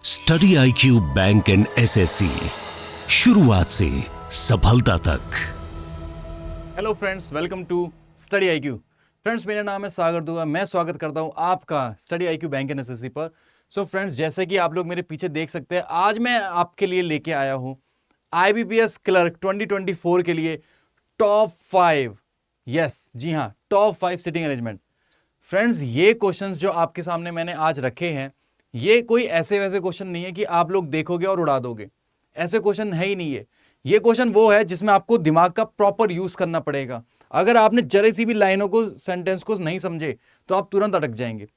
Study IQ bank and SSC, शुरुआत से सफलता तक। Hello friends, welcome to study IQ। Friends, मेरा नाम है सागर दुआ। मैं स्वागत करता हूं आपका study IQ bank and SSC पर। सो फ्रेंड्स, जैसे कि आप लोग मेरे पीछे देख सकते हैं, आज मैं आपके लिए लेके आया हूं IBPS क्लर्क 2024 के लिए टॉप 5, यस जी हाँ, टॉप 5 सिटिंग अरेंजमेंट। फ्रेंड्स, ये क्वेश्चंस जो आपके सामने मैंने आज रखे हैं, ये कोई ऐसे वैसे क्वेश्चन नहीं है कि आप लोग देखोगे और उड़ा दोगे। ऐसे क्वेश्चन है ही नहीं है। ये क्वेश्चन वो है जिसमें आपको दिमाग का प्रॉपर यूज करना पड़ेगा। अगर आपने जरा सी भी लाइनों को, सेंटेंस को नहीं समझे तो आप तुरंत अटक जाएंगे।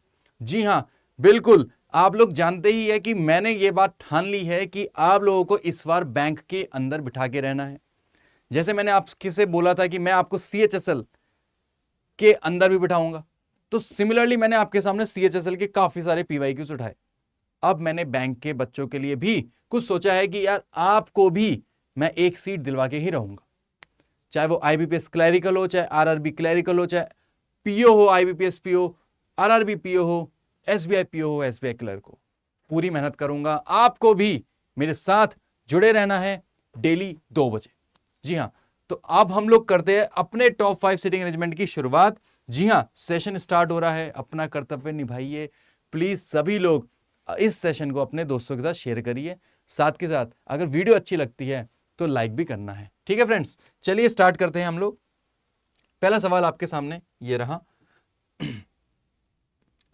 जी हाँ, बिल्कुल। आप लोग जानते ही है कि मैंने ये बात ठान ली है कि आप लोगों को इस बार बैंक के अंदर बिठा के रहना है। जैसे मैंने आपके से बोला था कि मैं आपको CHSL के अंदर भी बिठाऊंगा, तो सिमिलरली मैंने आपके सामने CHSL के काफी सारे PYQs उठाए। अब मैंने बैंक के बच्चों के लिए भी कुछ सोचा है कि यार आपको भी मैं एक सीट दिलवा के ही रहूंगा, चाहे वो IBPS क्लैरिकल हो, चाहे RRB क्लैरिकल हो, चाहे PO हो, IBPS PO, RRB PO हो, SBI PO हो, SBI क्लर्क हो। पूरी मेहनत करूंगा। आपको भी मेरे साथ जुड़े रहना है डेली 2 बजे। जी हाँ, तो अब हम लोग करते हैं अपने टॉप 5 सिटिंग अरेंजमेंट की शुरुआत। जी हाँ, सेशन स्टार्ट हो रहा है। अपना कर्तव्य निभाइए प्लीज। सभी लोग इस सेशन को अपने दोस्तों के साथ शेयर करिए। साथ के साथ अगर वीडियो अच्छी लगती है तो लाइक भी करना है। ठीक है फ्रेंड्स, चलिए स्टार्ट करते हैं हम लोग। पहला सवाल आपके सामने ये रहा।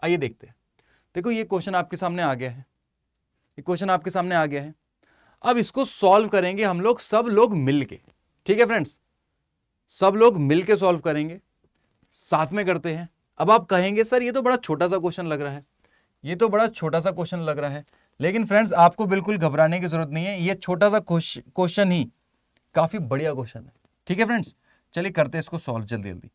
आइए देखते हैं। देखो, ये क्वेश्चन आपके सामने आ गया है। ये क्वेश्चन आपके सामने आ गया है। अब इसको सॉल्व करेंगे हम लोग, सब लोग मिलके। ठीक है फ्रेंड्स, सब लोग मिलके सॉल्व करेंगे, साथ में करते हैं। अब आप कहेंगे सर ये तो बड़ा छोटा सा क्वेश्चन लग रहा है, ये तो बड़ा छोटा सा क्वेश्चन लग रहा है। लेकिन फ्रेंड्स, आपको बिल्कुल घबराने की जरूरत नहीं है। ये छोटा सा क्वेश्चन ही काफी बढ़िया क्वेश्चन है। ठीक है फ्रेंड्स, चलिए करते हैं इसको सॉल्व जल्दी जल्दी।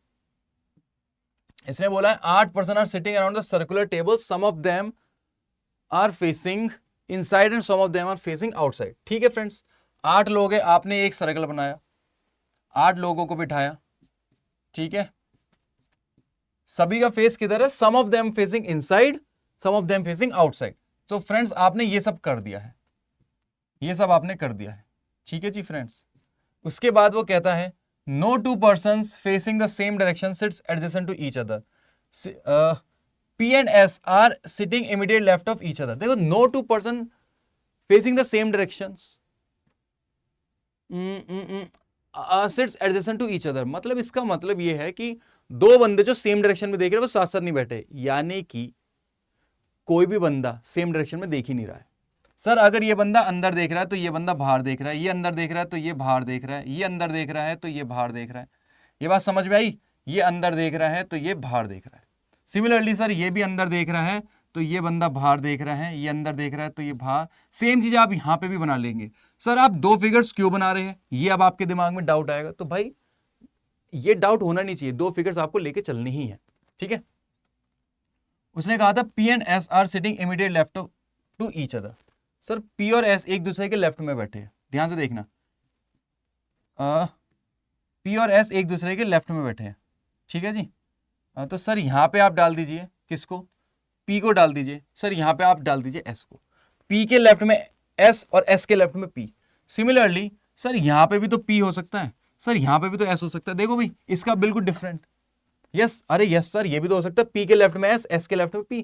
इसने बोला है 8 person are sitting around the circular table, some of them are facing inside and some of them are facing outside. ठीक है फ्रेंड्स, 8 लोग हैं, आपने एक सर्कल बनाया, 8 लोगों को बिठाया। ठीक है, सभी का फेस किधर है? Some of them facing inside, some of them facing outside. तो फ्रेंड्स, आपने ये सब कर दिया है, ये सब आपने कर दिया है। ठीक है जी फ्रेंड्स। उसके बाद वो कहता है no two persons facing the same direction sits adjacent to each other. P and S are sitting immediate left of each other. देखो, no two person facing the same directions sits adjacent to each other, मतलब इसका मतलब ये है कि दो बंदे जो सेम डायरेक्शन में देख रहे हैं वो साथ साथ नहीं बैठे। यानी कि कोई भी बंदा सेम डायरेक्शन में देख ही नहीं रहा है। सर, अगर ये बंदा अंदर देख रहा है तो ये बंदा बाहर देख रहा है, ये अंदर देख रहा है तो ये बाहर देख रहा है, ये अंदर देख रहा है तो ये बाहर देख रहा है। ये बात समझ में आई? ये अंदर देख रहा है तो ये बाहर देख रहा है। सिमिलरली सर, ये भी अंदर देख रहा है तो ये बंदा बाहर देख रहा है, ये अंदर देख रहा है तो ये बाहर। सेम चीज आप यहां पे भी बना लेंगे। सर, आप दो फिगर्स क्यों बना रहे हैं? ये अब आपके दिमाग में डाउट आएगा। तो भाई, ये डाउट होना नहीं चाहिए, दो फिगर्स आपको लेके चलनी ही है। ठीक है। उसने कहा था P and S are sitting immediate left to each other. Sir, P और S एक दूसरे के लेफ्ट में बैठे हैं, ध्यान से देखना। P और S एक दूसरे के लेफ्ट में बैठे हैं। ठीक है जी। तो सर यहां पे आप डाल दीजिए किसको? P को डाल दीजिए। सर यहां पे आप डाल दीजिए S को। P के लेफ्ट में S और S के लेफ्ट में P। सिमिलरली सर यहां पे भी तो P हो सकता है, सर यहां पे भी तो S हो सकता है। देखो भाई, इसका बिल्कुल डिफरेंट। यस, अरे यस सर, ये भी तो हो सकता है, P के लेफ्ट में S, S के लेफ्ट में P।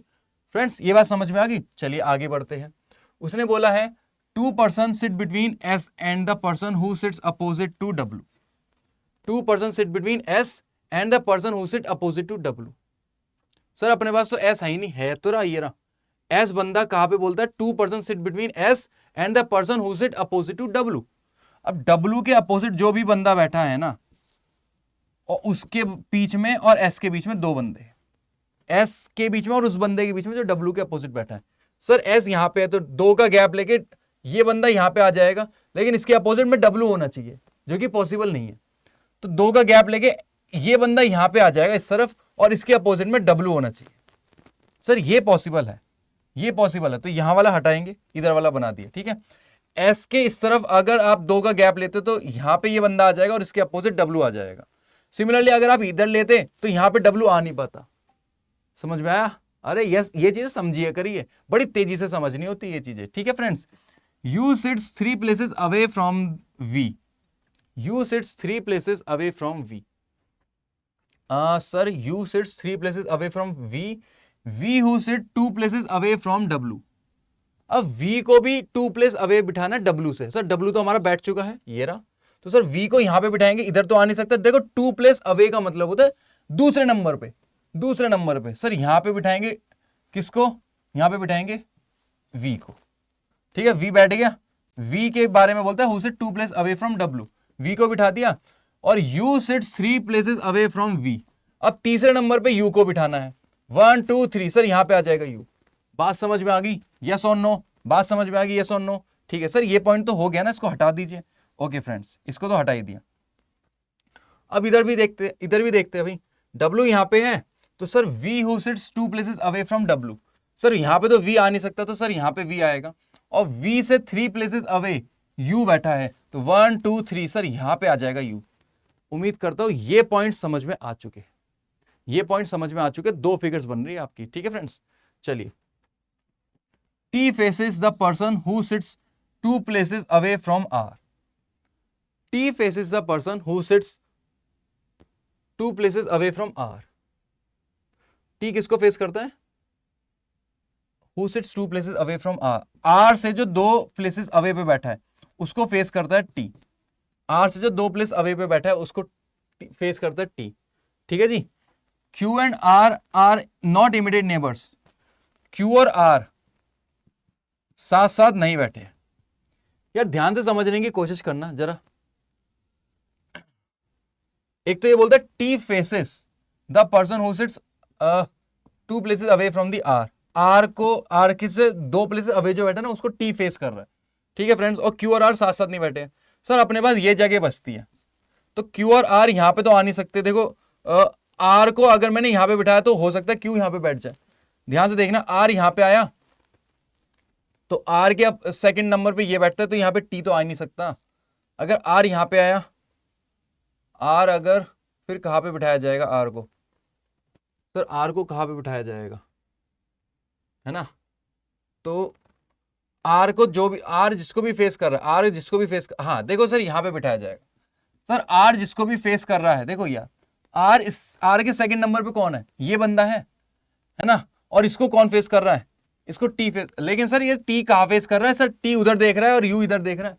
फ्रेंड्स, ये बात समझ में आ गई? चलिए आगे बढ़ते हैं। उसने बोला है 2 person sit between S and the person who sits opposite to W। 2 person sit between S and the person who sit opposite to W। Sir, अपने पास तो S है ही नहीं, है तो रहा ये रहा। S बंदा कहां पे बोलता है? 2 person sit between S and the person who sit opposite to W। अब W के अपोजिट जो भी बंदा बैठा है ना, और उसके बीच में और S के बीच में दो बंदे हैं, S के बीच में और उस बंदे के बीच में जो W के अपोजिट बैठा है। सर, S यहां पे है तो 2 का गैप लेके ये बंदा यहां पे आ जाएगा, लेकिन इसके अपोजिट में W होना चाहिए, जो कि पॉसिबल नहीं है। तो 2 का गैप लेके ये बंदा यहां पे आ जाएगा इस तरफ, और इसके अपोजिट में W होना चाहिए। सर, ये पॉसिबल है, ये पॉसिबल है। तो यहां वाला हटाएंगे, इधर वाला बना दिए। ठीक है। S के इस तरफ अगर आप 2 का गैप लेते तो यहां पे ये बंदा आ जाएगा और इसके अपोजिट W आ जाएगा। सिमिलरली अगर आप इधर लेते तो यहां पे W आ नहीं पाता। समझ में आया? अरे यस, ये चीजें समझिए करिए, बड़ी तेजी से समझनी होती है ये चीजें, ठीक है friends. U sits 3 places away from V, U sits 3 places away from V. Sir U sits 3 places away from V who sit 2 places away from W. अब v को भी 2 प्लेस अवे बिठाना है w से। सर w तो हमारा बैठ चुका है, ये रहा, तो सर v को यहां पे बिठाएंगे, इधर तो आ नहीं सकता। देखो 2 प्लेस अवे का मतलब होता है दूसरे नंबर पे, दूसरे नंबर पे। सर यहां पे बिठाएंगे किसको, यहां पे बिठाएंगे v को, ठीक है, v बैठ गया। v के बारे में बोलता है who sit 2 place away from w, v को बिठा दिया। और u sits 3 places away from v। अब तीसरे नंबर पे u को बिठाना है, 1 2 3। सर यहां पे आ जाएगा u। बात समझ में आ गई, यस और नो? बात समझ में आ गई, यस और नो? ठीक है सर, ये पॉइंट तो हो गया ना, इसको हटा दीजिए। ओके फ्रेंड्स, इसको तो हटा ही दिया। अब इधर भी देखते, इधर भी देखते हैं भाई, W यहां पे है, तो sir V who sits 2 places away from W। Sir यहां पे तो V आ नहीं सकता, तो सर यहां पे V आएगा। और V से 3 प्लेसेस अवे U बैठा है, तो 1 2 3, सर यहां पे आ जाएगा U। उम्मीद करता हूं ये पॉइंट समझ में आ चुके हैं, ये पॉइंट समझ में आ चुके। 2 फिगर्स बन रही है आपकी, ठीक है फ्रेंड्स। चलिए, T faces the person who sits 2 places away from R. T faces the person who sits 2 places away from R. T किसको फेस करता है? Who sits 2 places away from R. R से जो 2 places away पे बैठा है उसको face करता है T। R से जो 2 प्लेस अवे पे बैठा है उसको फेस करता है T, ठीक है जी। Q and R are not immediate neighbors. Q और R साथ साथ नहीं बैठे। यार ध्यान से समझने की कोशिश करना जरा। एक तो ये बोलता है T faces the person who sits 2 places away from the R. R को, आर किससे 2 प्लेसेस अवे जो बैठा ना उसको टी फेस कर रहा है, ठीक है फ्रेंड्स। और क्यू और आर साथ साथ नहीं बैठे। सर अपने पास ये जगह बचती है, तो क्यू और आर यहां पे तो आ नहीं सकते। देखो आर को अगर मैंने यहां पे बिठाया तो हो सकता है क्यू यहां पे बैठ जाए। ध्यान से देखना, आर यहां पे आया तो आर के अब सेकंड नंबर पे ये बैठता है, तो यहां पे टी तो आ नहीं सकता। अगर आर यहां पे आया, आर अगर फिर कहां पे बिठाया जाएगा आर को? सर आर को कहां पे बिठाया जाएगा, है ना? तो आर को जो भी, आर जिसको भी फेस कर रहा है, आर जिसको भी फेस कर, हाँ देखो सर यहां पे बिठाया जाएगा। सर आर जिसको भी फेस कर रहा है, देखो यार आर, इस आर के सेकंड नंबर पे कौन है? ये बंदा है ना? और इसको कौन फेस कर रहा है? इसको टी फेस। लेकिन सर ये टी कहां फेस कर रहा है? सर टी उधर देख रहा है और यू इधर देख रहा है।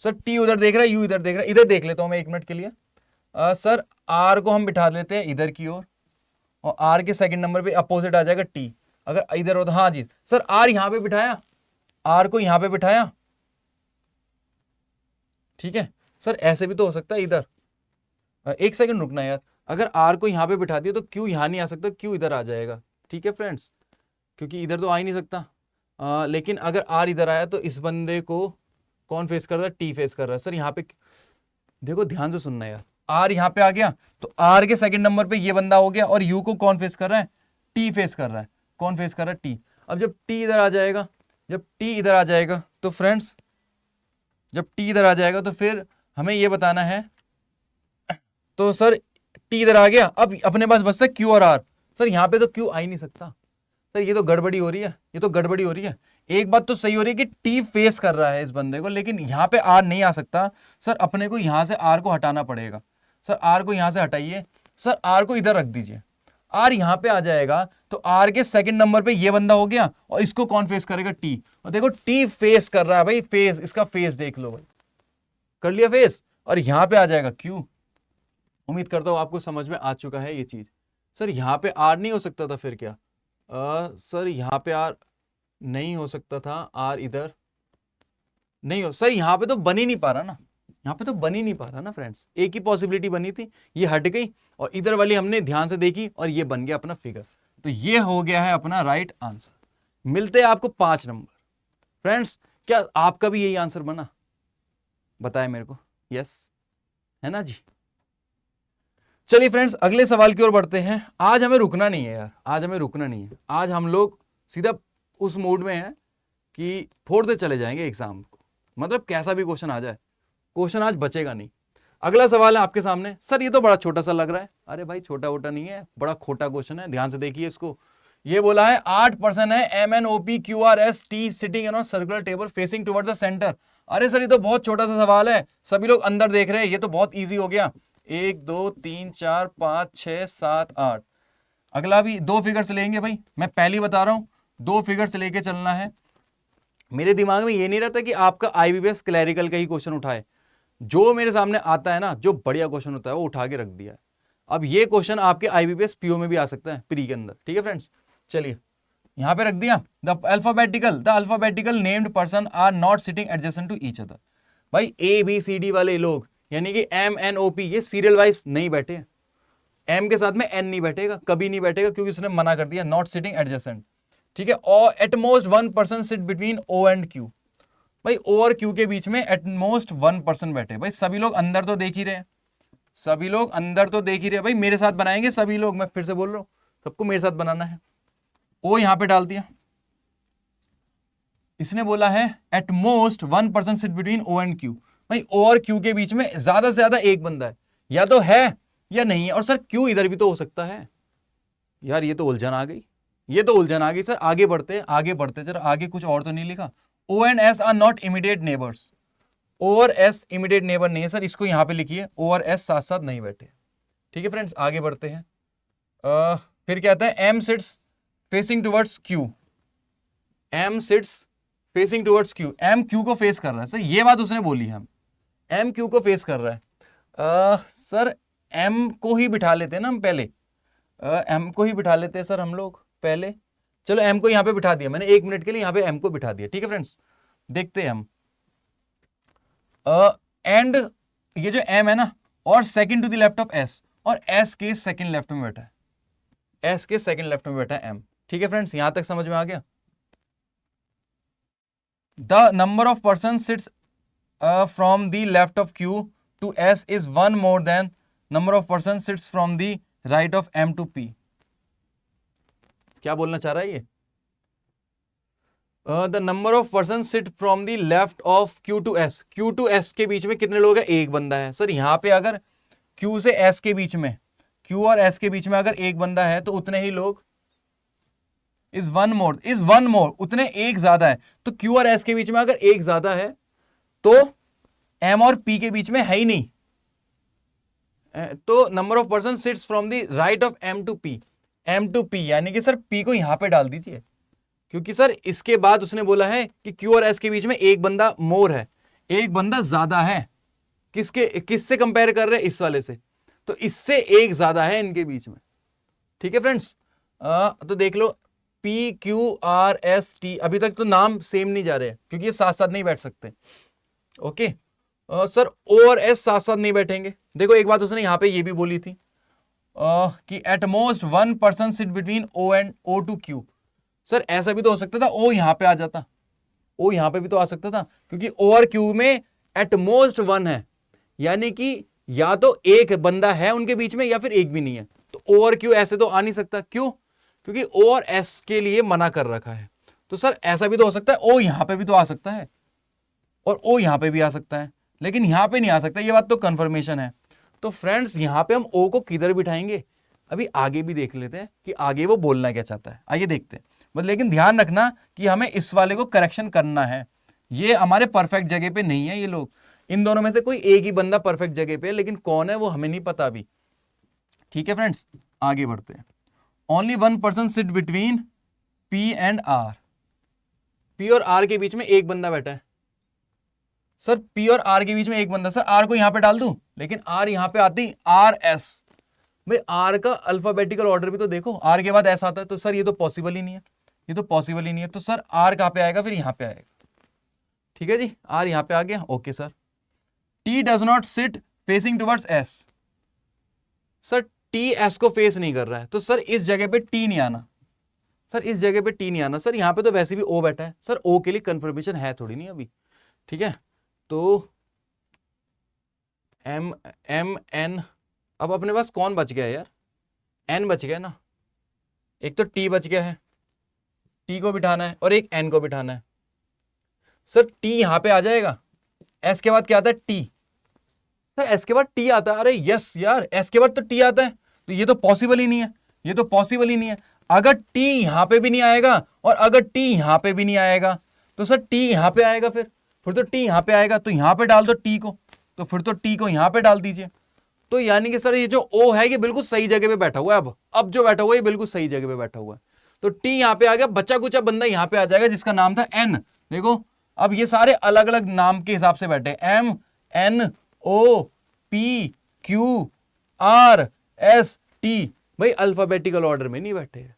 सर टी उधर देख रहा है, यू इधर देख रहा है। इधर देख लेता हूं मैं 1 मिनट के लिए। सर आर को हम बिठा लेते हैं इधर की ओर, और आर के सेकंड नंबर पे अपोजिट आ जाएगा टी। अगर इधर हो तो हाँ जी सर आर यहां पे बिठाया, आर को यहां पे बिठाया, ठीक है सर। ऐसे भी तो हो सकता है इधर। 1 सेकंड रुकना यार। अगर आर को यहां पे बिठा दिया तो क्यू यहां नहीं आ सकता, क्यू इधर आ जाएगा, ठीक है फ्रेंड्स, क्योंकि इधर तो आ ही नहीं सकता। लेकिन अगर आर इधर आया तो इस बंदे को कौन फेस कर रहा है? टी फेस कर रहा है। सर यहाँ पे देखो, ध्यान से सुनना यार, आर यहाँ पे आ गया तो आर के सेकंड नंबर पे ये बंदा हो गया, और यू को कौन फेस कर रहा है? टी फेस कर रहा है। कौन फेस कर रहा है? टी। अब जब टी इधर आ जाएगा, जब टी इधर आ जाएगा तो फ्रेंड्स, जब टी इधर आ जाएगा तो फिर हमें ये बताना है, तो सर टी इधर आ गया, अब अपने पास बचता है क्यू और आर। सर यहाँ पे तो क्यू आ ही नहीं सकता। सर ये तो गड़बड़ी हो रही है, ये तो गड़बड़ी हो रही है। एक बात तो सही हो रही है कि टी फेस कर रहा है इस बंदे को, लेकिन यहाँ पे आर नहीं आ सकता। सर अपने को यहाँ से आर को हटाना पड़ेगा। सर आर को यहाँ से हटाइए, सर आर को इधर रख दीजिए, आर यहाँ पे आ जाएगा तो आर के सेकंड नंबर पे ये बंदा हो गया, और इसको कौन फेस करेगा? टी। और देखो टी फेस कर रहा है भाई, फेस, इसका फेस देख लो भाई, कर लिया फेस, और यहाँ पे आ जाएगा क्यू। उम्मीद करता हूँ आपको समझ में आ चुका है ये चीज। सर यहाँ पे आर नहीं हो सकता था, फिर क्या? सर यहाँ पे आर नहीं हो सकता था, आर इधर नहीं हो। सर यहाँ पे तो बन ही नहीं पा रहा ना, यहाँ पे तो बन ही नहीं पा रहा ना फ्रेंड्स। एक ही पॉसिबिलिटी बनी थी, ये हट गई, और इधर वाली हमने ध्यान से देखी और ये बन गया अपना फिगर। तो ये हो गया है अपना राइट आंसर। मिलते हैं आपको 5 नंबर। फ्रेंड्स क्या आपका भी यही आंसर बना? बताए मेरे को, यस है ना जी। चलिए फ्रेंड्स अगले सवाल की ओर बढ़ते हैं। आज हमें रुकना नहीं है यार, आज हमें रुकना नहीं है। आज हम लोग सीधा उस मूड में हैं कि फोड़ते चले जाएंगे एग्जाम को, मतलब कैसा भी क्वेश्चन आ जाए, क्वेश्चन आज बचेगा नहीं। अगला सवाल है आपके सामने। सर ये तो बड़ा छोटा सा लग रहा है। अरे भाई छोटा वोटा नहीं है, बड़ा खोटा क्वेश्चन है, ध्यान से देखिए इसको। ये बोला है 8 पर्सन है MNOPQRST sitting on circular table facing towards the centre. अरे सर ये तो बहुत छोटा सा सवाल है, सभी लोग अंदर देख रहे हैं, ये तो बहुत इजी हो गया। 1 2 3 4 5 6 7 8। अगला भी 2 फिगर्स लेंगे भाई, मैं पहली बता रहा हूं 2 फिगर्स लेके चलना है। मेरे दिमाग में ये नहीं रहता कि आपका IBPS क्लैरिकल का ही क्वेश्चन उठाए, जो मेरे सामने आता है ना, जो बढ़िया क्वेश्चन होता है वो उठा के रख दिया है। अब ये क्वेश्चन आपके IBPS PO में भी आ सकता है, प्री के अंदर। ठीक है फ्रेंड्स, चलिए यहां पे रख दिया। The alphabetical named person are not sitting adjacent to each other. भाई ABCD वाले लोग यानी कि MNOP ये सीरियल वाइज नहीं बैठे हैं। M के साथ में N नहीं बैठेगा, कभी नहीं बैठेगा, क्योंकि उसने मना कर दिया, नॉट सिटिंग एडजेसेंट। ठीक है, और at most 1 person sit between O and Q। भाई O और Q के बीच में एटमोस्ट 1 पर्सन बैठे। भाई सभी लोग अंदर तो देख ही रहे हैं, सभी लोग अंदर तो देख ही रहे हैं। भाई मेरे साथ बनाएंगे सभी लोग, मैं फिर से बोल रहा हूं, सबको मेरे साथ बनाना है। O यहां पे डाल दिया, इसने बोला है eight most 1 person sit between O and Q। भाई O और Q के बीच में ज्यादा से ज्यादा एक बंदा है, या तो है या नहीं है। और सर Q इधर भी तो हो सकता है। यार ये तो उलझन आ गई, ये तो उलझन आ गई सर। आगे बढ़ते जरा, आगे कुछ और तो नहीं लिखा। O and S are not immediate neighbours. O और S इमीडिएट नेबर नहीं है सर, इसको यहां पे लिखिए। O और S साथ साथ नहीं बैठे। ठीक है फ्रेंड्स, आगे बढ़ते हैं। फिर कहता है M seats facing towards Q। M seats facing towards Q। M Q को फेस कर रहा है सर, ये बात उसने बोली है, M Q को फेस कर रहा है। सर M को ही बिठा लेते हैं ना हम पहले, M को ही बिठा लेते हैं सर हम लोग पहले। चलो M को यहां पे बिठा दिया मैंने, 1 मिनट के लिए यहां पे M को बिठा दिया। ठीक है फ्रेंड्स, देखते हैं हम। एंड ये जो M है ना, और second to the left of S, और S के सेकंड लेफ्ट में बैठा है, S के सेकंड लेफ्ट में बैठा है M। ठीक है फ्रेंड्स, यहां तक समझ में आ गया। The number of person sits from the left of Q to S is 1 more than number of person sits from the right of M to P। क्या बोलना चाह रहा है ये? The number of person sit from the left of Q to S। Q to S के बीच में कितने लोग हैं? एक बंदा है सर। यहां पे अगर Q से S के बीच में, Q और S के बीच में अगर एक बंदा है तो उतने ही लोग, इज वन मोर, उतने एक ज्यादा है। तो Q और S के बीच में अगर एक ज्यादा है तो M और P के बीच में है ही नहीं। तो number of person sits from the right of M to P, यानी कि सर P को यहां पे डाल दीजिए, क्योंकि सर इसके बाद उसने बोला है कि Q और S के बीच में एक बंदा मोर है, एक बंदा ज्यादा है। किससे कंपेयर कर रहे हैं? इस वाले से, तो इससे एक ज्यादा है इनके बीच में। ठीक है फ्रेंड्स, तो देख लो PQRST, अभी तक तो नाम सेम नहीं जा रहे हैं क्योंकि ये साथ साथ नहीं बैठ सकते। ओके सर, O और S साथ साथ नहीं बैठेंगे। देखो एक बात उसने यहां पे ये भी बोली थी कि at most 1 person sit between O and O to Q। Sir ऐसा भी तो हो सकता था O यहां पे आ जाता, O यहां पे भी तो आ सकता था, क्योंकि O और Q में एट मोस्ट 1 है, यानी कि या तो एक बंदा है उनके बीच में या फिर एक भी नहीं है। तो O और Q ऐसे तो आ नहीं सकता। क्यों? क्योंकि O और S के लिए मना कर रखा है। तो सर ऐसा भी तो हो सकता है, O यहां पे भी तो आ सकता है और O यहां पे भी आ सकता है, लेकिन यहां पे नहीं आ सकता। ये बात तो कंफर्मेशन है। तो फ्रेंड्स यहां पे हम O को किधर बिठाएंगे? अभी आगे भी देख लेते हैं कि आगे वो बोलना क्या चाहता है, आइए देखते हैं। बस लेकिन ध्यान रखना कि हमें इस वाले को करेक्शन करना है, ये हमारे परफेक्ट जगह पे नहीं है ये लोग। इन दोनों में से कोई एक ही बंदा परफेक्ट जगह पे है, लेकिन कौन है वो हमें नहीं पता अभी। ठीक है फ्रेंड्स, आगे बढ़ते हैं। Only 1 person sit between P and R। P और R के बीच में एक बंदा बैठा है। सर P और R के बीच में एक बंदा, सर R को यहां पे डाल दूं, लेकिन R यहां पे आती RS। भाई R का अल्फाबेटिकल ऑर्डर भी तो देखो, R के बाद S आता है, तो सर ये तो पॉसिबल ही नहीं है, ये तो पॉसिबल ही नहीं है। तो सर R कहां पे आएगा? फिर यहां पे आएगा। ठीक है जी, R यहां पे आ गया। Okay sir, T does not sit facing towards S। Sir T S को फेस नहीं कर रहा है, तो सर इस जगह पे T नहीं आना, सर इस जगह पे T नहीं आना। सर यहां पे तो वैसे भी O बैठा है, सर O के लिए कंफर्मेशन है थोड़ी नहीं अभी। ठीक है, तो M N, अब अपने पास कौन बच गया यार? N बच गया ना। एक तो T बच गया है, T को बिठाना है, और एक N को बिठाना है। सर T यहां पे आ जाएगा, S के बाद क्या आता है? T। सर S के बाद T आता है। अरे यस यार, S के बाद तो T आता है, तो ये तो पॉसिबल ही नहीं है, ये तो पॉसिबल ही नहीं है। अगर टी यहां पे भी नहीं आएगा और अगर टी यहां पे भी नहीं आएगा तो सर टी यहां पे आएगा, फिर तो टी यहां पे आएगा, तो यहां पे डाल दो टी को, तो फिर तो टी को यहां पे डाल दीजिए। तो यानी कि सर ये जो ओ है ये बिल्कुल सही जगह पे बैठा हुआ है। अब जो बैठा हुआ है ये बिल्कुल सही जगह पे बैठा हुआ है। तो टी यहां पे आ गया, बच्चा कुचा बंदा यहां पे आ जाएगा जिसका नाम था एन। देखो अब ये सारे अलग अलग नाम के हिसाब से बैठे, M N O P Q R S T, भाई अल्फाबेटिकल ऑर्डर में नहीं बैठे।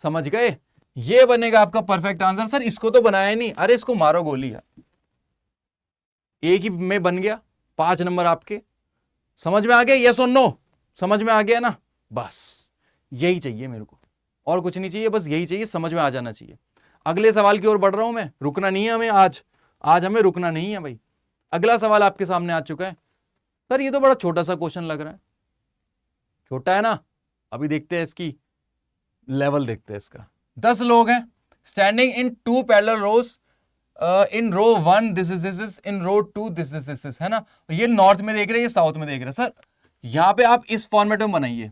समझ गए? ये बनेगा आपका परफेक्ट आंसर। सर इसको तो बनाया नहीं, अरे इसको मारो गोली यार, एक ही में बन गया, 5 नंबर आपके। समझ में आ गया? यस और नो? समझ में आ गया ना? बस यही चाहिए मेरे को, और कुछ नहीं चाहिए, बस यही चाहिए, समझ में आ जाना चाहिए। अगले सवाल की ओर बढ़ रहा हूं मैं, रुकना नहीं है हमें आज हमें रुकना नहीं है भाई। अगला सवाल आपके सामने आ चुका है। सर ये तो बड़ा छोटा सा क्वेश्चन लग रहा है, छोटा है ना? अभी देखते हैं इसकी लेवल, देखते हैं इसका। 10 लोग हैं standing in 2 parallel rows, in row 1 this is in row 2 this is, है ना? ये नॉर्थ में देख रहे हैं, ये साउथ में देख रहे हैं। सर यहां पे आप इस फॉर्मेट में बनाइए,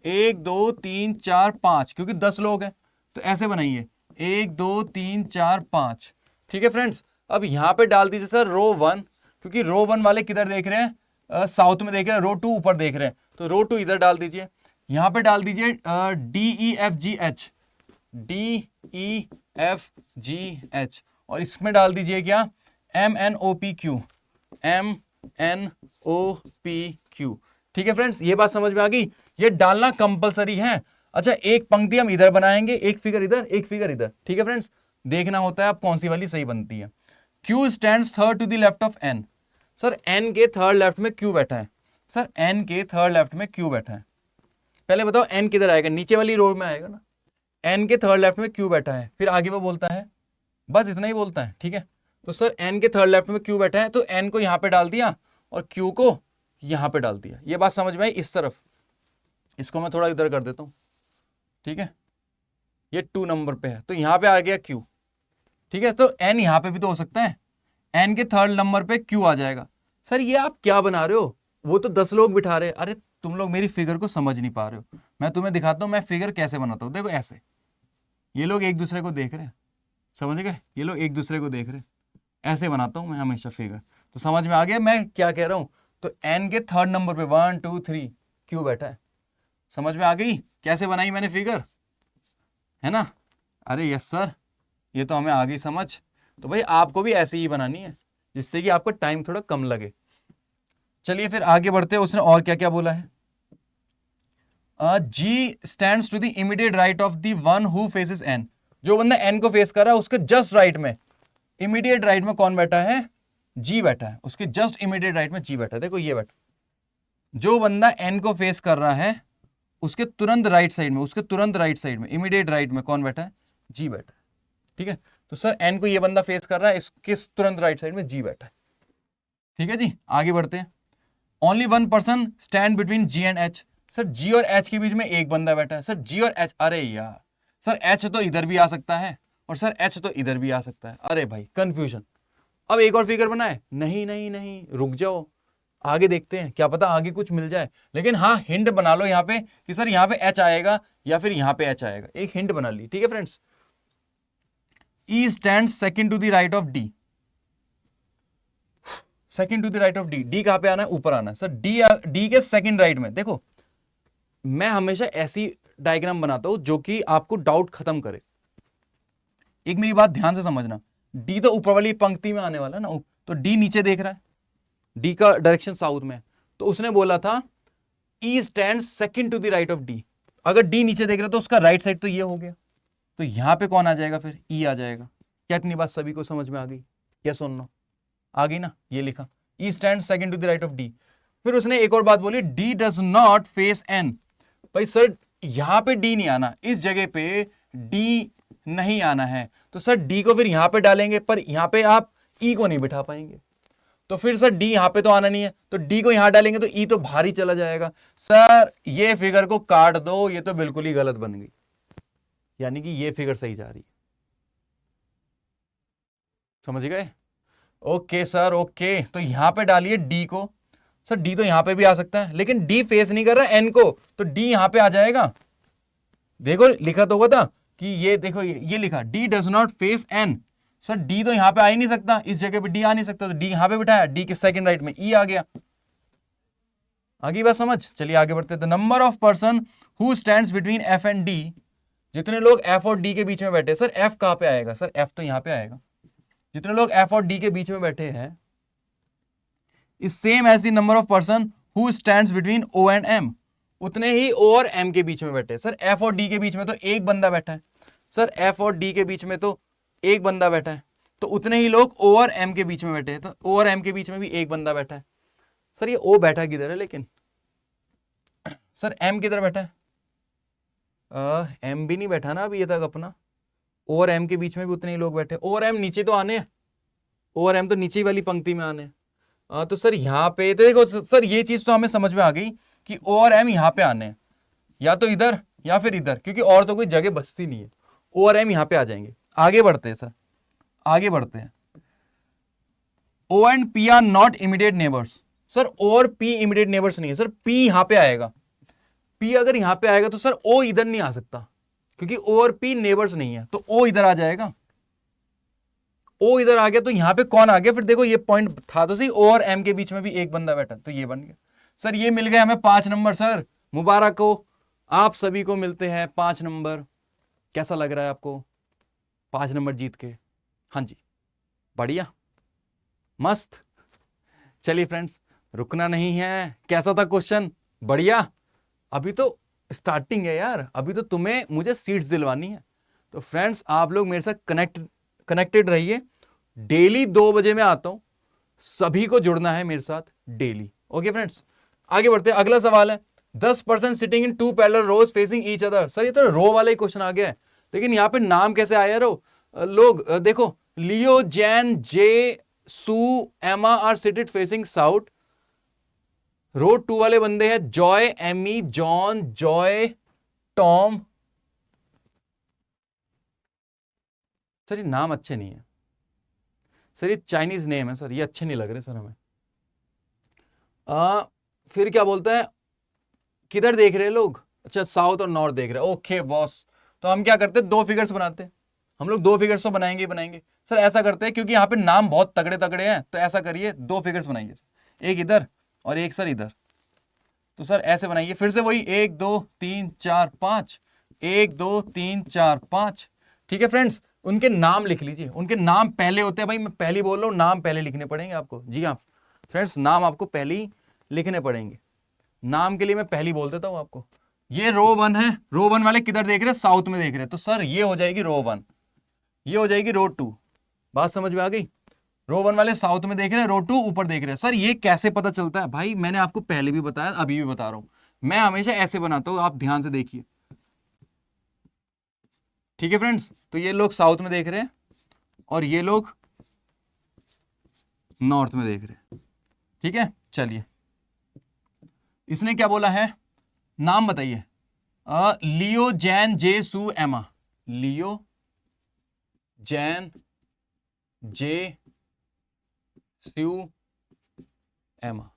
1 2 3 4 5, क्योंकि 10 लोग हैं तो ऐसे बनाइए 1 2 3 4 5। ठीक है फ्रेंड्स, अब यहां पे डाल दीजिए सर रो 1, क्योंकि रो 1 वाले किधर देख रहे हैं? साउथ में देख रहे हैं। रो 2 ऊपर देख रहे हैं, तो रो 2 इधर डाल दीजिए। यहां पे डाल दीजिए DEFGH, DEFGH, और इसमें डाल दीजिए क्या? MNOPQ, MNOPQ। ठीक है फ्रेंड्स, ये बात समझ में आ गई? ये डालना कंपलसरी है। अच्छा एक पंक्ति हम इधर बनाएंगे, एक फिगर इधर, एक फिगर इधर। ठीक है फ्रेंड्स, देखना होता है आप कौन सी वाली सही बनती है। Q stands third to the left of N। Sir N के थर्ड लेफ्ट में Q बैठा है। सर N के थर्ड लेफ्ट में Q बैठा है। पहले बताओ N किधर आएगा? नीचे वाली रो में आएगा ना। N के थर्ड लेफ्ट में Q बैठा है, फिर आगे वो बोलता है, बस इतना ही बोलता है। ठीक है, तो सर N के थर्ड लेफ्ट में Q बैठा है, तो N को यहां पे डाल दिया और Q को यहां पे डाल दिया। ये बात समझ में आई? इस तरफ इसको मैं थोड़ा इधर कर देता हूं। ठीक है, ये 2 नंबर पे है, तो यहां पे आ गया Q। ठीक है, तो N यहां पे भी तो हो सकता है, N के थर्ड नंबर पे Q आ जाएगा। सर ये आप क्या बना रहे हो? वो तो 10 लोग बिठा रहे हैं। अरे तुम लोग मेरी फिगर को समझ नहीं पा रहे हो। मैं तुम्हें दिखाता हूं मैं फिगर कैसे बनाता हूं। देखो ऐसे, ये लोग एक दूसरे को देख रहे हैं, समझ गए? ये लोग एक दूसरे को देख रहे हैं, ऐसे बनाता हूं मैं हमेशा फिगर। तो समझ में आ गया मैं क्या कह रहा हूं? तो N के थर्ड नंबर पे 1 2 3 Q बैठा है। समझ में आ गई कैसे बनाई मैंने फिगर? है ना? अरे यस सर, ये तो हमें आ गई समझ। तो भाई आपको भी ऐसे ही बनानी है, जिससे कि आपको टाइम थोड़ा कम लगे। चलिए फिर आगे बढ़ते हैं। उसने और क्या क्या बोला है? G stands to the immediate right of the one who faces N। जो बंदा N को फेस कर रहा है उसके जस्ट राइट में, इमीडिएट राइट में कौन बैठा है? G बैठा है। उसके जस्ट इमीडिएट राइट में G बैठा है। देखो ये बैठा, जो बंदा N को फेस कर रहा है उसके तुरंत राइट साइड में, उसके तुरंत राइट साइड में, इमीडिएट राइट में कौन बैठा है? G बैठा है। ठीक है, तो सर N को ये बंदा फेस कर रहा है, इसके तुरंत राइट साइड में G बैठा है। ठीक है जी, आगे बढ़ते हैं। Only 1 person stand between G and H। Sir G और H के बीच में एक बंदा बैठा है। सर G और H, अरे यार सर H तो इधर भी आ सकता है और सर H तो इधर भी आ सकता है। अरे भाई कंफ्यूजन। अब एक और फिगर बनाए? नहीं नहीं नहीं, रुक जाओ, आगे देखते हैं, क्या पता आगे कुछ मिल जाए। लेकिन हाँ हिंट बना लो यहाँ पे कि सर यहाँ पे H आएगा या फिर यहाँ पे H आएगा, एक हिंट बना ली। ठीक है friends, E stand second to the right of D। Second to the right of D, D कहां पे आना है? ऊपर आना है। सर D के सेकेंड राइट में। देखो मैं हमेशा ऐसी डायग्राम बनाता हूं जो कि आपको डाउट खत्म करे। एक मेरी बात ध्यान से समझना, D तो ऊपर वाली पंक्ति में आने वाला ना, तो D नीचे देख रहा है, D का डायरेक्शन साउथ में, तो उसने बोला था E stand second to the right of D। अगर D नीचे देख रहा है तो उसका राइट साइड तो ये हो गया, तो यहां पे कौन आ जाएगा? फिर E आ जाएगा। क्या इतनी बात सभी को समझ में आ गई? क्या सुनना आ गई ना? ये लिखा E stand second to the right of D। फिर उसने एक और बात बोली, D does not face N। भाई सर यहां पे D नहीं आना, इस जगह पे D नहीं आना है, तो सर D को फिर यहां पे डालेंगे, पर यहां पे आप E को नहीं बिठा पाएंगे। तो फिर सर D यहां पे तो आना नहीं है, तो D को यहां डालेंगे तो E तो भारी चला जाएगा। सर ये फिगर को काट दो, ये तो बिल्कुल ही गलत बन गई, यानी कि ये फिगर सही जा रही है। समझ गए? ओके सर ओके, तो यहां पे डालिए D को। सर D तो यहां पे भी आ सकता है, लेकिन D फेस नहीं कर रहा है N को, तो D यहां पे आ जाएगा। देखो लिखा तो हुआ था कि ये देखो ये लिखा D does not face N. Sir D तो यहां पे आ ही नहीं सकता, इस जगह पे डी आ नहीं सकता, तो डी यहां पे बिठाया, डी के सेकंड राइट में ई आ गया। आगे बात समझ, चलिए आगे बढ़ते। The number of person who stands between F and D, जितने लोग एफ और डी के बीच में बैठे। सर एफ कहां पे आएगा? सर एफ तो यहां पे आएगा। जितने लोग एफ और डी के बीच में बैठे हैं is same as the number of person who stands between O and M, उतने ही ओ और एम के बीच में बैठे। सर एफ और डी के बीच में तो एक बंदा बैठा है, सर एफ और डी के बीच में तो एक बंदा बैठा है, तो उतने ही लोग ओ और एम के बीच में बैठे हैं, तो ओ और एम के बीच में भी एक बंदा बैठा है। सर ये ओ बैठा किधर है लेकिन? सर एम किधर बैठा है? एम भी नहीं बैठा ना अभी ये तक अपना। ओ और एम के बीच में भी उतने ही लोग बैठे। ओ और एम नीचे तो आने हैं, ओ और एम तो नीचे वाली पंक्ति में आने हैं। तो सर यहाँ पे तो देखो सर ये चीज तो हमें समझ में आ गई कि ओ और एम यहाँ पे आने हैं, या तो इधर या फिर इधर, क्योंकि और तो कोई जगह बचती नहीं है। ओ और एम यहाँ पे आ जाएंगे। आगे बढ़ते हैं सर, आगे बढ़ते हैं। O and P are not immediate neighbours. Sir O और पी इमीडिएट नेबर्स नहीं है। सर पी यहाँ पे आएगा, पी अगर यहाँ पे आएगा तो सर ओ इधर नहीं आ सकता, क्योंकि ओ और पी नेबर्स नहीं है, तो ओ इधर आ जाएगा। ओ इधर आ गया तो यहां पे कौन आ गया? फिर देखो ये पॉइंट था तो सही, ओ और एम के बीच में भी एक बंदा बैठा, तो ये बन गया। सर ये मिल गए हमें 5 नंबर। सर मुबारक हो, आप सभी को मिलते हैं 5 नंबर। कैसा लग रहा है आपको 5 नंबर जीत के? हाँ जी, बढ़िया, मस्त। चलिए फ्रेंड्स, रुकना नहीं है। कैसा था क्वेश्चन? बढ़िया। अभी तो स्टार्टिंग है यार, अभी तो तुम्हें मुझे सीट्स दिलवानी है। तो फ्रेंड्स आप लोग मेरे साथ कनेक्टेड रहिए। डेली 2 बजे मैं आता हूं, सभी को जुड़ना है मेरे साथ डेली। ओके फ्रेंड्स, आगे बढ़ते हैं। अगला सवाल है 10% sitting in 2 parallel rose facing each other. Sir ये तो रो वाला ही क्वेश्चन आ गया है, लेकिन यहां पे नाम कैसे आया रो लोग? देखो लियो, Jain, Jay, Sue, Emma are seated facing south. Row 2 वाले बंदे हैं Joy, Amy, John, Joy, Tom. Sir ये नाम अच्छे नहीं है सर, ये चाइनीज नेम है सर, ये अच्छे नहीं लग रहे सर हमें। फिर क्या बोलता है, किधर देख रहे हैं लोग? अच्छा साउथ और नॉर्थ देख रहे हैं। ओके बॉस, तो हम क्या करते हैं 2 फिगर्स बनाते हैं। हम लोग 2 फिगर्स तो बनाएंगे ही बनाएंगे। सर ऐसा करते हैं, क्योंकि यहाँ पे नाम बहुत तगड़े तगड़े हैं, तो ऐसा करिए 2 फिगर्स बनाइए, एक इधर और एक सर इधर। तो सर ऐसे बनाइए, फिर से वही 1 2 3 4 5, 1 2 3 4 5। ठीक है फ्रेंड्स, उनके नाम लिख लीजिए। उनके नाम पहले होते हैं भाई, मैं पहले बोल रहा हूँ, नाम पहले लिखने पड़ेंगे आपको। जी हाँ फ्रेंड्स, नाम आपको पहले ही लिखने पड़ेंगे। नाम के लिए मैं पहले बोल देता हूँ आपको। ये रो 1 है, रो 1 वाले किधर देख रहे हैं? साउथ में देख रहे हैं, तो सर ये हो जाएगी रो 1, ये हो जाएगी रो 2। बात समझ में आ गई? रो 1 वाले साउथ में देख रहे हैं, रो 2 ऊपर देख रहे हैं। सर ये कैसे पता चलता है? भाई मैंने आपको पहले भी बताया, अभी भी बता रहा हूं, मैं हमेशा ऐसे बनाता हूं, आप ध्यान से देखिए। ठीक है फ्रेंड्स, तो ये लोग साउथ में देख रहे हैं और ये लोग नॉर्थ में देख रहे हैं। ठीक है, चलिए इसने क्या बोला है, नाम बताइए। लियो, जैन, जे, सू, एमा। लियो, जैन, जे, सू, एमा।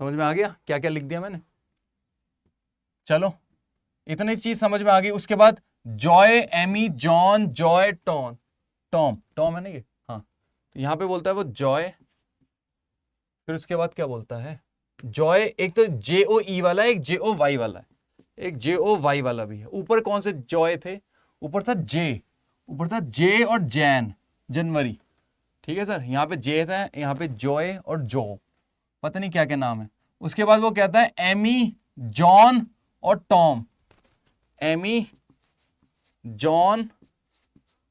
समझ में आ गया क्या क्या लिख दिया मैंने? चलो इतनी चीज समझ में आ गई। उसके बाद Joy, Amy, John, Joy, Tom. Tom है ना ये? हाँ, तो यहां पे बोलता है वो जॉय, फिर उसके बाद क्या बोलता है जॉय। एक तो जे ओ ई वाला है, एक जे ओ वाई वाला है, एक जे ओ वाई वाला भी है। ऊपर कौन से जॉय थे? ऊपर था जे, ऊपर था जे और जैन, जनवरी। ठीक है सर, यहाँ पे जे था, यहाँ पे जॉय और जो, पता नहीं क्या क्या नाम है। उसके बाद वो कहता है एमी, जॉन और टॉम। एमी, जॉन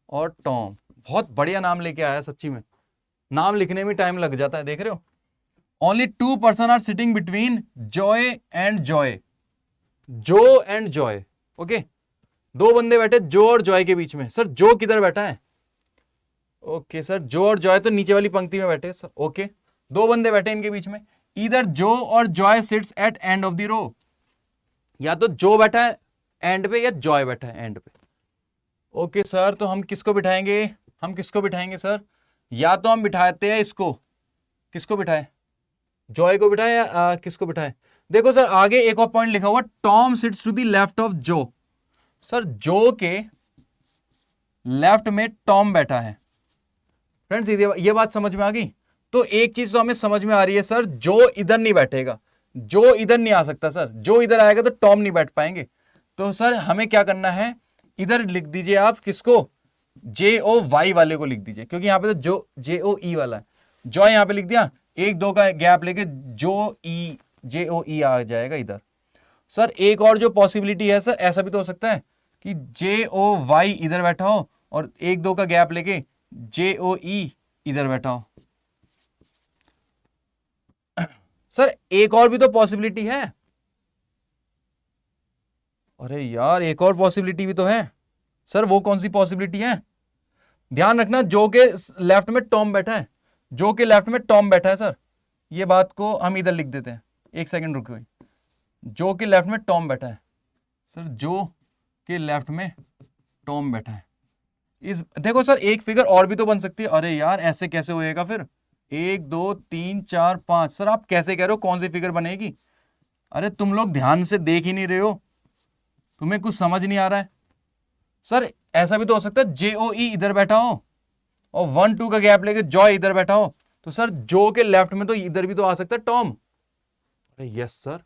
और टॉम। बहुत बढ़िया नाम लेके आया सच्ची में, नाम लिखने में टाइम लग जाता है, देख रहे हो। Only 2 person are sitting between Joy and Joy. Joe and Joy, okay, 2 बंदे बैठे जो और जॉय के बीच में। सर जो किधर बैठा है? ओके सर, जो और जॉय तो नीचे वाली पंक्ति में बैठे सर। ओके, 2 बंदे बैठे इनके बीच में। इधर जो और Joy sits at end of the row. या तो जो बैठा है एंड पे या जॉय बैठा है एंड पे। ओके सर, तो हम किसको बिठाएंगे? हम किसको बिठाएंगे सर? या तो हम बिठाते हैं इसको, किसको बिठाए? जॉय को बिठाए या किसको बिठाए? देखो सर आगे एक और पॉइंट लिखा हुआ, Tom sits to the left of Joe. Sir Joe के लेफ्ट में टॉम बैठा है। फ्रेंड्स ये बात समझ में आ गई। तो एक चीज तो हमें समझ में आ रही है सर, जो इधर नहीं बैठेगा, जो इधर नहीं आ सकता सर, जो इधर आएगा तो टॉम नहीं बैठ पाएंगे। तो सर हमें क्या करना है, इधर लिख दीजिए आप किसको, जे ओ वाई वाले को लिख दीजिए, क्योंकि यहां पे तो जो जे ओ ई वाला है, जो यहां पे लिख दिया, एक दो का गैप लेके जो ई जे ओ ई आ जाएगा इधर। सर एक और जो पॉसिबिलिटी है सर, ऐसा भी तो हो सकता है कि जे ओ वाई इधर बैठा हो और एक दो का गैप लेके जे ओ ई इधर बैठा हो। सर एक और भी तो पॉसिबिलिटी है। अरे यार एक और पॉसिबिलिटी भी तो है सर, वो कौन सी पॉसिबिलिटी है? ध्यान रखना, जो के लेफ्ट में टॉम बैठा है, जो के लेफ्ट में टॉम बैठा है सर, ये बात को हम इधर लिख देते हैं। एक सेकंड रुको, जो के लेफ्ट में टॉम बैठा है सर, जो के लेफ्ट में टॉम बैठा है। इस देखो सर एक फिगर और भी तो बन सकती है। अरे यार ऐसे कैसे होएगा फिर, 1 2 3 4 5। सर आप कैसे कह रहे हो कौन सी फिगर बनेगी? अरे तुम लोग ध्यान से देख ही नहीं रहे हो, तुम्हें कुछ समझ नहीं आ रहा है। सर ऐसा भी तो हो सकता है जे ओ ई इधर बैठा हो और 1 2 का गैप लेके जॉय इधर बैठा हो, तो सर जो के लेफ्ट में तो इधर भी तो आ सकता है टॉम। अरे यस सर,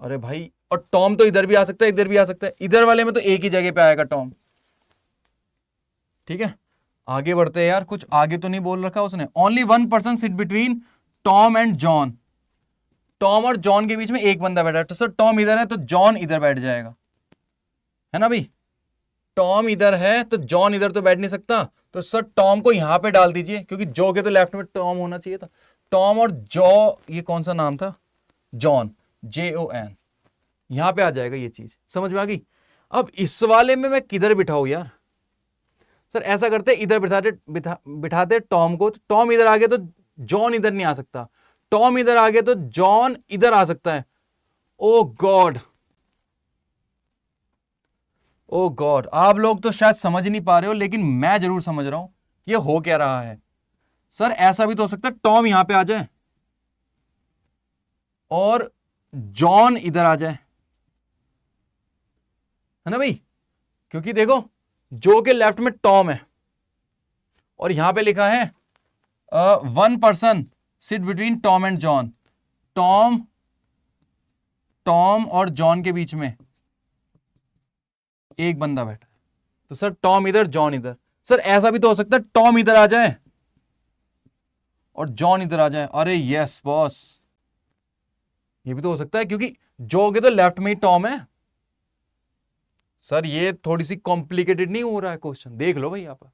अरे भाई, और टॉम तो इधर भी आ सकता है, इधर भी आ सकता है, इधर वाले में तो एक ही जगह पे आएगा टॉम। ठीक है आगे बढ़ते हैं यार, कुछ आगे तो नहीं बोल रखा उसने। Only 1 person sit between Tom and John. Tom और जॉन के बीच में एक बंदा बैठा है, तो सर टॉम इधर है तो जॉन इधर बैठ जाएगा, है ना भाई? टॉम इधर है तो जॉन इधर तो बैठ नहीं सकता, तो सर टॉम को यहां पे डाल दीजिए, क्योंकि जो के तो लेफ्ट में टॉम होना चाहिए था। टॉम और जॉ, ये कौन सा नाम था, जॉन, JON, यहां पे आ जाएगा। ये चीज समझ में आ गई। अब इस वाले में मैं किधर बिठाऊं यार? सर ऐसा करते इधर बिठाते टॉम को, तो टॉम इधर आ गया तो जॉन इधर नहीं आ सकता, टॉम इधर आ गया तो जॉन इधर आ सकता है। ओ गॉड, ओ गॉड, आप लोग तो शायद समझ नहीं पा रहे हो, लेकिन मैं जरूर समझ रहा हूं ये हो क्या रहा है। सर ऐसा भी तो हो सकता है टॉम यहां पे आ जाए और जॉन इधर आ जाए, है ना भाई? क्योंकि देखो जो के लेफ्ट में टॉम है और यहां पे लिखा है 1 person sit between Tom and John. Tom Tom और जॉन के बीच में एक बंदा बैठा है, तो सर टॉम इधर जॉन इधर। सर ऐसा भी तो हो सकता है टॉम इधर आ जाए और जॉन इधर आ जाए। अरे यस बॉस, ये भी तो हो सकता है, क्योंकि जो के तो लेफ्ट में ही टॉम है। सर ये थोड़ी सी कॉम्प्लिकेटेड नहीं हो रहा है क्वेश्चन? देख लो भाई यहां पर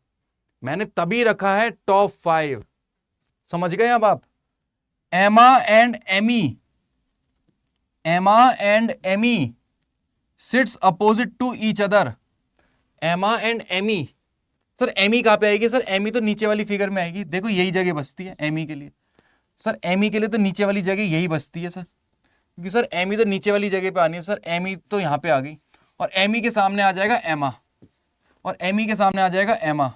मैंने तभी रखा है टॉप 5, समझ गए अब आप? Emma and Amy, Emma and Amy sits opposite to each other. Emma and Amy, sir Amy कहां पे आएगी? सर एमी तो नीचे वाली फिगर में आएगी, देखो यही जगह बचती है एमी के लिए। सर एमी के लिए तो नीचे वाली जगह यही बचती है सर, क्योंकि सर एमी तो नीचे वाली जगह पे आनी है। सर एमी तो यहां पे आ गई और एमी के सामने आ जाएगा एमा, और एमी के सामने आ जाएगा एमा,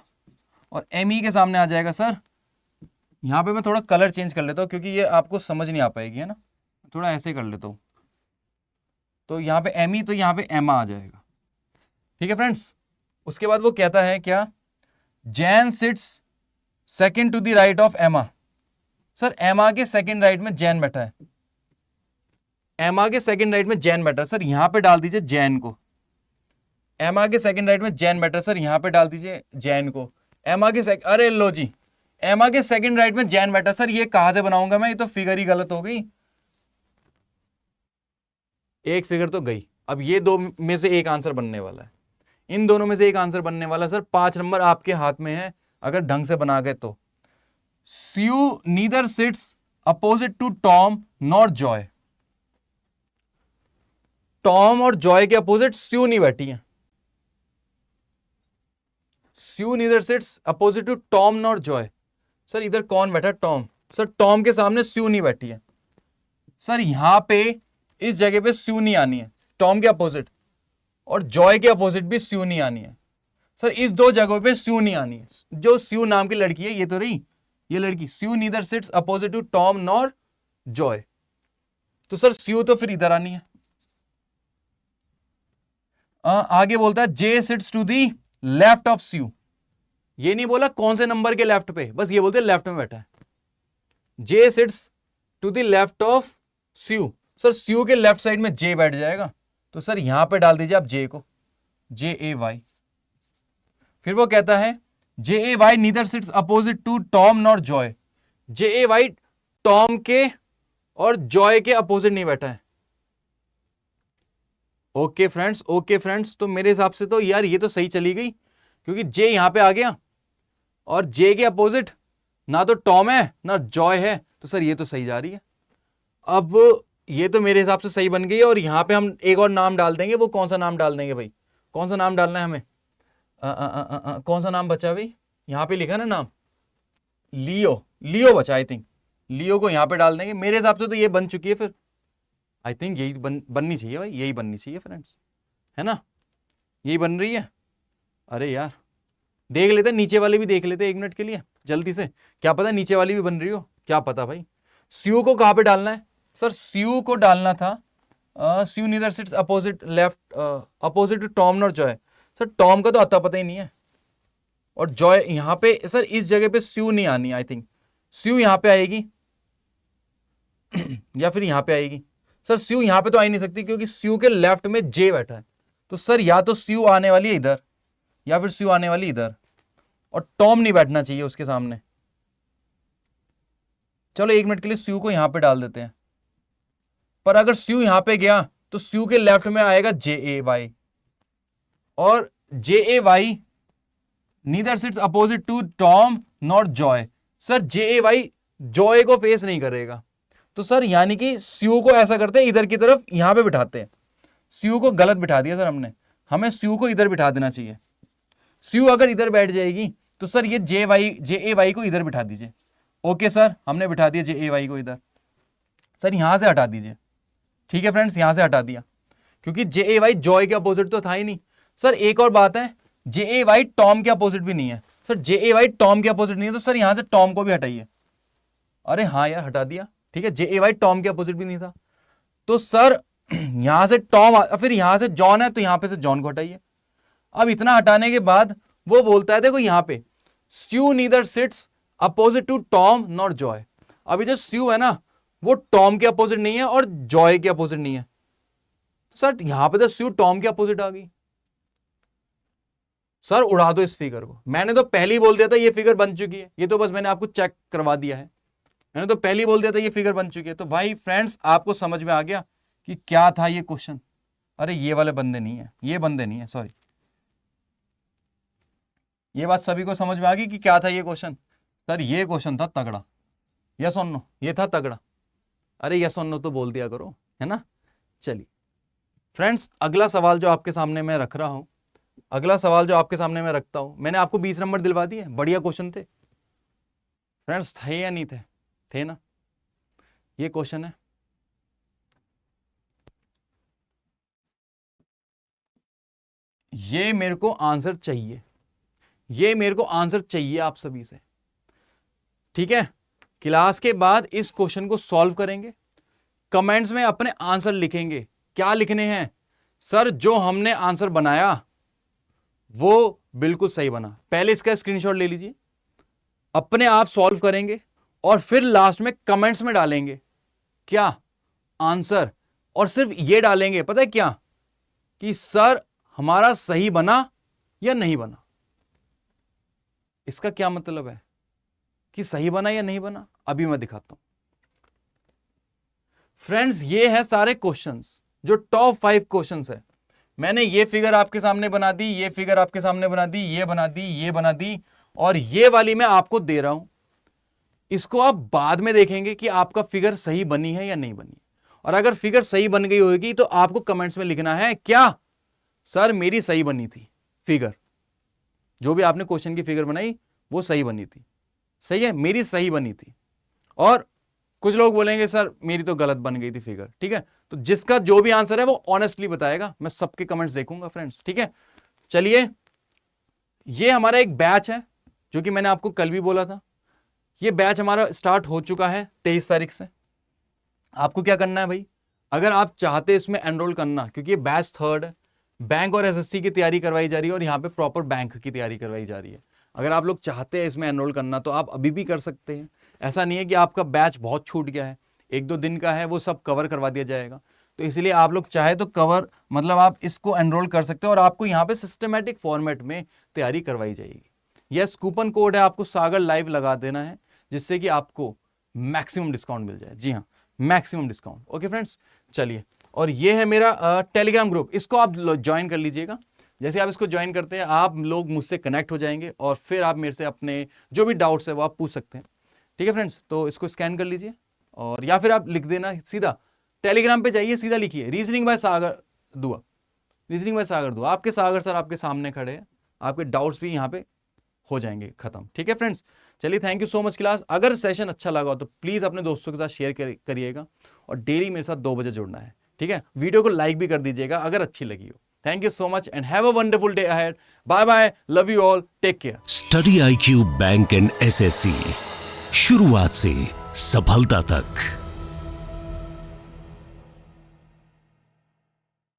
और एमी के सामने आ जाएगा सर, यहां पे मैं थोड़ा कलर चेंज कर लेता हूं क्योंकि ये आपको समझ नहीं आ पाएगी, है ना? थोड़ा ऐसे कर लेता हूं, तो यहां पे एमी तो यहां पे एमा आ जाएगा। ठीक है फ्रेंड्स, उसके बाद वो कहता है क्या, Jane sits second to the right of Emma. Sir Emma के सेकंड राइट में जैन बैठा है, एमा के सेकंड राइट में जैन बैठा है। सर यहां पे डाल दीजिए जैन को। एमा के सेकंड राइट में जैन बैठा है, सर यहां पे डाल दीजिए जैन को। एमा के अरे लो जी, एमा के सेकंड राइट में जैन बैठा। सर ये कहां से बनाऊंगा मैं, ये तो फिगर ही गलत हो गई, एक फिगर तो गई। अब ये दो में से एक आंसर बनने वाला है, इन दोनों में से एक आंसर बनने वाला है। सर 5 नंबर आपके हाथ में है अगर ढंग से बना गए तो। Sue neither sits opposite to Tom nor Joy. Tom और जॉय के अपोजिट स्यू नहीं बैठी है। Sue neither sits opposite to Tom nor Joy. Sir इधर कौन बैठा है? टॉम। सर टॉम के सामने स्यू नहीं बैठी है। सर यहां पे इस जगह पे स्यू नहीं आनी है टॉम के अपोजिट, और जॉय के अपोजिट भी स्यू नहीं आनी है। सर इस दो जगहों पे स्यू नहीं आनी है। जो स्यू नाम की लड़की है, ये तो रही ये लड़की, Sue neither sits opposite to Tom nor Joy. तो सर CU तो फिर इधर आनी है। आगे बोलता है J sits to the left of CU। ये नहीं बोला कौन से नंबर के लेफ्ट पे, बस ये बोलते लेफ्ट में बैठा है। J sits to the left of CU। Sir CU के लेफ्ट साइड में J बैठ जाएगा, तो सर यहां पे डाल दीजिए आप J को, JAY। फिर वो कहता है JAY neither sits opposite to Tom nor Joy. JAY Tom के और जॉय के अपोजिट नहीं बैठा है। ओके फ्रेंड्स, ओके फ्रेंड्स, तो मेरे हिसाब से तो यार ये तो सही चली गई, क्योंकि J यहां पे आ गया और J के अपोजिट ना तो टॉम है ना जॉय है, तो सर ये तो सही जा रही है। अब ये तो मेरे हिसाब से सही बन गई, और यहां पे हम एक और नाम डाल देंगे। वो कौन सा नाम डाल देंगे भाई, कौन सा नाम डालना है हमें? कौन सा नाम बचा भाई? यहां पे लिखा ना नाम, लियो, लियो बचा। आई थिंक लियो को यहां पे डाल देंगे। मेरे हिसाब से तो ये बन चुकी है फिर। आई थिंक यही बननी चाहिए भाई, यही बननी चाहिए फ्रेंड्स, है ना? यही बन रही है। अरे यार देख लेते, नीचे वाली भी देख लेते 1 मिनट के लिए जल्दी से, क्या पता नीचे वाली भी बन रही हो, क्या पता भाई। CU को कहां पे डालना है? सर CU को डालना था CU neither sits opposite left opposite to Tom nor Joy. Sir Tom का तो अता पता ही नहीं है, और जॉय यहां पे, सर इस जगह पे CU नहीं आनी। आई थिंक CU यहां पे आएगी या फिर यहां पे आएगी। सर CU यहां पे तो आ ही नहीं सकती, क्योंकि CU के लेफ्ट में J बैठा है। तो सर या तो CU आने वाली है इधर, या फिर CU आने वाली इधर, और टॉम नहीं बैठना चाहिए उसके सामने। चलो 1 मिनट के लिए CU को यहां पे डाल देते हैं। पर अगर CU यहां पे गया तो CU के लेफ्ट में आएगा JAY, और JAY neither sits opposite to Tom not Joy. Sir JAY Joy को फेस नहीं करेगा, तो सर यानी कि CU को ऐसा करते हैं इधर की तरफ यहां पे बिठाते हैं। CU को गलत बिठा दिया सर हमने, हमें CU को इधर बिठा देना चाहिए। CU अगर इधर बैठ जाएगी तो सर ये JAY को इधर बिठा दीजिए। ओके सर, हमने बिठा दिया JAY को इधर। सर यहां से हटा दीजिए, ठीक है फ्रेंड्स, यहां से हटा दिया, क्योंकि JAY जॉय के अपोजिट तो था ही नहीं। सर एक और बात है, JAY टॉम के अपोजिट भी नहीं है। सर JAY टॉम के अपोजिट नहीं है, तो सर यहां से टॉम को भी हटाइए। अरे हाँ यार हटा दिया, ठीक है, JAY टॉम के अपोजिट भी नहीं था, तो सर यहां से टॉम, फिर यहां से जॉन है तो यहां पे से जॉन को हटाइए। अब इतना हटाने के बाद वो बोलता है, देखो यहां पे CU neither sits opposite to Tom not Joy. अभी जो CU है ना, वो टॉम के अपोजिट नहीं है और जॉय के अपोजिट नहीं है। तो सर यहां पे तो CU टॉम के अपोजिट आ गई। सर उड़ा दो इस फिगर को, मैंने तो पहले ही बोल दिया था ये फिगर बन चुकी है, ये तो बस मैंने आपको चेक करवा दिया है। मैंने तो पहले ही बोल दिया था ये फिगर बन चुकी है। तो भाई फ्रेंड्स आपको समझ में आ गया कि क्या था ये क्वेश्चन। अरे ये वाले बंदे नहीं है, ये बंदे नहीं है, सॉरी, ये बात सभी को समझ में आ गई कि क्या था ये क्वेश्चन। सर ये क्वेश्चन था तगड़ा, यस और नो, ये था तगड़ा। अरे यस और नो तो बोल दिया करो, है ना? चलिए फ्रेंड्स, अगला सवाल जो आपके सामने मैं रख रहा हूं, अगला सवाल जो आपके सामने मैं रखता हूं, मैंने आपको 20 नंबर दिलवा दिए, बढ़िया क्वेश्चन थे फ्रेंड्स, थे या नहीं थे? थे ना? ये क्वेश्चन है, ये मेरे को आंसर चाहिए, ये मेरे को आंसर चाहिए आप सभी से, ठीक है? क्लास के बाद इस क्वेश्चन को सॉल्व करेंगे, कमेंट्स में अपने आंसर लिखेंगे। क्या लिखने हैं? सर जो हमने आंसर बनाया वो बिल्कुल सही बना। पहले इसका स्क्रीनशॉट ले लीजिए, अपने आप सॉल्व करेंगे और फिर लास्ट में कमेंट्स में डालेंगे क्या आंसर, और सिर्फ ये डालेंगे, पता है क्या, कि सर हमारा सही बना या नहीं बना। इसका क्या मतलब है कि सही बना या नहीं बना? अभी मैं दिखाता हूं फ्रेंड्स। ये है सारे क्वेश्चंस, जो टॉप 5 क्वेश्चंस है। मैंने ये फिगर आपके सामने बना दी, ये फिगर आपके सामने बना दी, ये बना दी, ये बना दी, और ये वाली मैं आपको दे रहा हूं। इसको आप बाद में देखेंगे कि आपका फिगर सही बनी है या नहीं बनी। और अगर फिगर सही बन गई होगी तो आपको कमेंट्स में लिखना है क्या, सर मेरी सही बनी थी फिगर, जो भी आपने क्वेश्चन की फिगर बनाई वो सही बनी थी, सही है, मेरी सही बनी थी। और कुछ लोग बोलेंगे सर मेरी तो गलत बन गई थी फिगर, ठीक है? तो जिसका जो भी आंसर है वो ऑनेस्टली बताएगा, मैं सबके कमेंट्स देखूंगा फ्रेंड्स, ठीक है? चलिए, ये हमारा एक बैच है जो कि मैंने आपको कल भी बोला था। ये बैच हमारा स्टार्ट हो चुका है 23 तारीख से। आपको क्या करना है भाई, अगर आप चाहते हैं इसमें एनरोल करना, क्योंकि ये बैच 3rd है, बैंक और एसएससी की तैयारी करवाई जा रही है और यहाँ पे प्रॉपर बैंक की तैयारी करवाई जा रही है। अगर आप लोग चाहते हैं इसमें एनरोल करना तो आप अभी भी कर सकते हैं। ऐसा नहीं है कि आपका बैच बहुत छूट गया है, 1-2 दिन का है, वो सब कवर करवा दिया जाएगा। तो इसलिए आप लोग चाहे तो कवर मतलब आप इसको एनरोल कर सकते हो और आपको यहाँ पे सिस्टमेटिक फॉर्मेट में तैयारी करवाई जाएगी। यस, कूपन कोड है, आपको सागर लाइव लगा देना है जिससे कि आपको मैक्सिमम डिस्काउंट मिल जाए। जी हाँ, मैक्सिमम डिस्काउंट। ओके फ्रेंड्स, चलिए, और ये है मेरा टेलीग्राम ग्रुप, इसको आप ज्वाइन कर लीजिएगा। जैसे आप इसको ज्वाइन करते हैं आप लोग मुझसे कनेक्ट हो जाएंगे और फिर आप मेरे से अपने जो भी डाउट्स है वो आप पूछ सकते हैं। ठीक है फ्रेंड्स, तो इसको स्कैन कर लीजिए और या फिर आप लिख देना सीधा, टेलीग्राम पे जाइए, सीधा लिखिए रीजनिंग बाय सागर दुआ, रीजनिंग बाय सागर दुआ। आपके सागर सर आपके सामने खड़े हैं, आपके डाउट्स भी यहाँ पे हो जाएंगे खत्म। ठीक है फ्रेंड्स, चलिए, thank you so much class. अगर सेशन अच्छा लगा हो तो प्लीज़ अपने दोस्तों के साथ शेयर करिएगा और डेली मेरे साथ 2 बजे जुड़ना है। ठीक है, वीडियो को लाइक भी कर दीजिएगा अगर अच्छी लगी हो। Thank you so much and have a wonderful day ahead. Bye bye, love you all, take care. Study IQ bank and SSC, शुरुआत से सफलता तक।